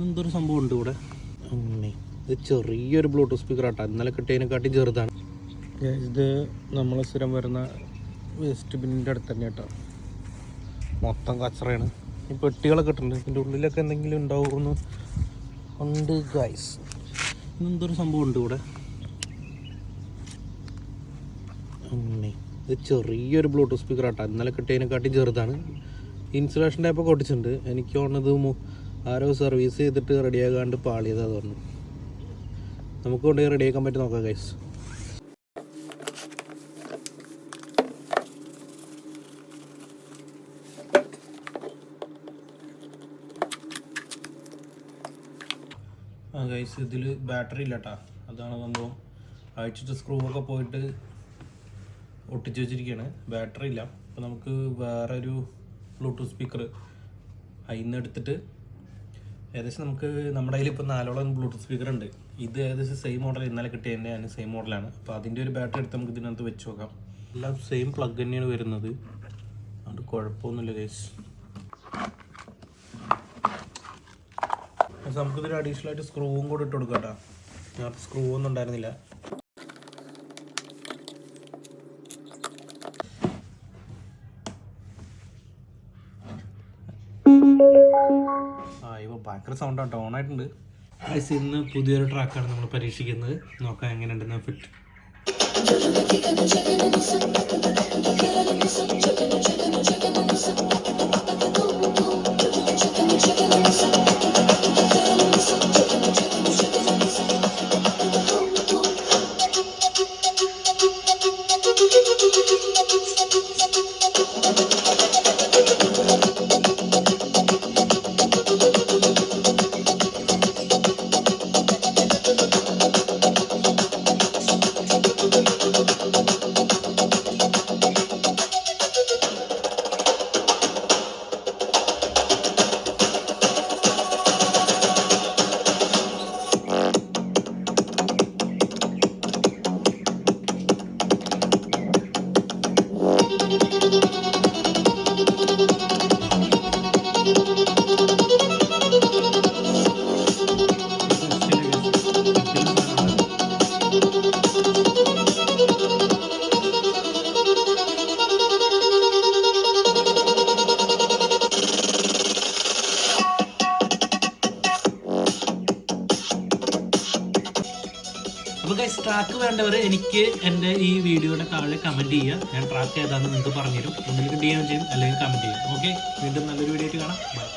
എന്തൊരു സംഭവം ഉണ്ട് ഇവിടെ. ഇത് ചെറിയൊരു ബ്ലൂടൂത്ത് സ്പീക്കർ ആട്ടോ, ഇന്നലെ കിട്ടിയതിനെക്കാട്ടി ചെറുതാണ്. ഇത് നമ്മൾ സ്ഥിരം വരുന്ന വേസ്റ്റ് ബിന്നിൻ്റെ അടുത്ത് തന്നെ കേട്ടോ. മൊത്തം കച്ചറയാണ്. ഈ പെട്ടികളൊക്കെ ഇട്ടിട്ടുണ്ട്, ഇതിൻ്റെ ഉള്ളിലൊക്കെ എന്തെങ്കിലും ഉണ്ടാവുമെന്ന് ഉണ്ട് ഗൈസ്. എന്തൊരു സംഭവം ഉണ്ട് ഇവിടെ. ഇത് ചെറിയൊരു ബ്ലൂടൂത്ത് സ്പീക്കർ ആട്ടോ, ഇന്നലെ കിട്ടിയതിനെക്കാട്ടി ചെറുതാണ്. ഇൻസുലേഷൻ ടൈപ്പ് ഒക്കെ ഒട്ടിച്ചിട്ടുണ്ട്. എനിക്ക് തോന്നുന്നത് ആരോ സർവീസ് ചെയ്തിട്ട് റെഡിയാകാണ്ട് പാളിയതാണ് തോന്നുന്നു. നമുക്ക് കൊണ്ടുപോയി റെഡിയാക്കാൻ പറ്റി നോക്കാം ഗൈസ്. ഗൈസ് ഇതിൽ ബാറ്ററി ഇല്ല കേട്ടോ, അതാണ് സംഭവം. അഴിച്ചിട്ട് സ്ക്രൂ ഒക്കെ പോയിട്ട് ഒട്ടിച്ച് വെച്ചിരിക്കുകയാണ്. ബാറ്ററി ഇല്ല. അപ്പോൾ നമുക്ക് വേറൊരു ബ്ലൂടൂത്ത് സ്പീക്കർ അതിൽ നിന്ന് എടുത്തിട്ട് ഏകദേശം നമുക്ക് നമ്മുടെ കയ്യിൽ ഇപ്പോൾ 4ഓളം ബ്ലൂടൂത്ത് സ്പീക്കർ ഉണ്ട്. ഇത് ഏകദേശം സെയിം മോഡൽ ഇന്നലെ കിട്ടിയതിൻ്റെ അതിന് സെയിം മോഡലാണ്. അപ്പോൾ അതിൻ്റെ ഒരു ബാറ്ററി എടുത്ത് നമുക്ക് ഇതിനകത്ത് വെച്ച് നോക്കാം. എല്ലാം സെയിം പ്ലഗ് തന്നെയാണ് വരുന്നത്, അതുകൊണ്ട് കുഴപ്പമൊന്നുമില്ല ഗൈസ്. നമുക്കിതിൽ അഡീഷണൽ ആയിട്ട് സ്ക്രൂവും കൂടി ഇട്ട് കൊടുക്കാം കേട്ടോ. ഞാൻ സ്ക്രൂ ഒന്നും ഉണ്ടായിരുന്നില്ല. ഇപ്പോൾ ഭയങ്കര സൗണ്ടാണ്, ഓൺ ആയിട്ടുണ്ട്. ഇന്ന് പുതിയൊരു ട്രാക്കാണ് നമ്മൾ പരീക്ഷിക്കുന്നത്. നോക്കാം എങ്ങനെയുണ്ടെന്ന് ഫിറ്റ്. അപ്പോൾ ഗൈസ്, ട്രാക്ക് വേണ്ടവർ എനിക്ക് എൻ്റെ ഈ വീഡിയോയുടെ താഴെ കമൻറ്റ് ചെയ്യുക. ഞാൻ ട്രാക്ക് ഏതാണെന്ന് നിങ്ങൾക്ക് പറഞ്ഞുതരും. ഒന്നിലേക്ക് DM ചെയ്യും അല്ലെങ്കിൽ കമൻറ്റ് ചെയ്യും. ഓക്കെ, വീണ്ടും നല്ലൊരു വീഡിയോ ആയിട്ട് കാണാം. ബൈ.